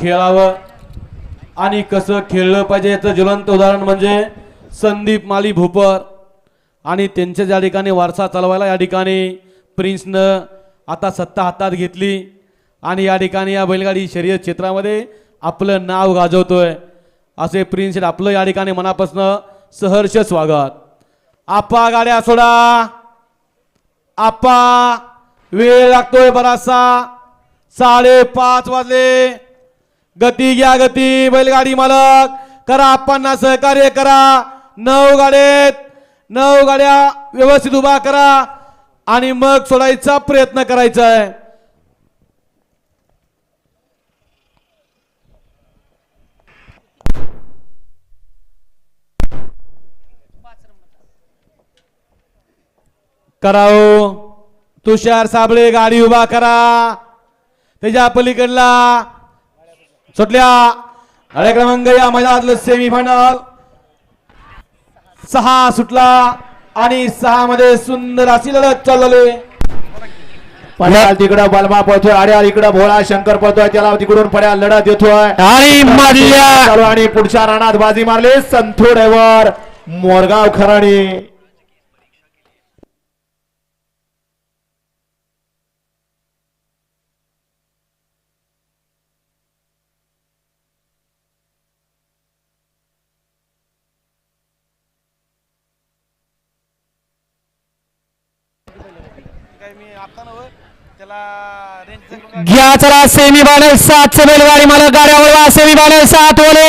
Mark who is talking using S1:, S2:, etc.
S1: खेळावं आणि कसं खेळलं पाहिजे याचं ज्वलंत उदाहरण म्हणजे संदीप माली भोपर आणि त्यांच्या ज्या ठिकाणी वारसा चालवायला या ठिकाणी प्रिन्सनं आता सत्ता हातात घेतली आणि या ठिकाणी या बैलगाडी शर्यत क्षेत्रामध्ये आपलं नाव गाजवतोय असे प्रिन्स आपलं या ठिकाणी मनापासून सहर्ष स्वागत। आपा गाड्या सोडा, आपा वेळ लागतोय बराचसा, 5:30 वाजले, गती घ्या गती, बैलगाडी मालक करा आप्पांना सहकार्य करा, 9 गाड्या व्यवस्थित उभा करा आणि मग सोडायचा प्रयत्न करायचा आहे। कराओ तुषार साबळे गाडी उभा करा, त्याच्या पलीकडला सुटल्या गाड्या क्रमांक या मैदानातलं सेमीफायनल 6 सुटला आणि 6 मध्ये सुंदर अशी लढत चालली।
S2: पड्याल तिकडं बलमा पळतोय, आड्याल इकडं भोळा शंकर पळतोय, त्याला तिकडून पड्याल लढत येतोय
S3: आणि मारल्या
S2: आणि पुढच्या रानात बाजी मारली संतू ड्रायव्हर मोरगाव खराडी।
S3: घ्या चला सेमी फायनल 7 बैलगाडी मालक गाड्यावर सेमी फायनल 7 ओले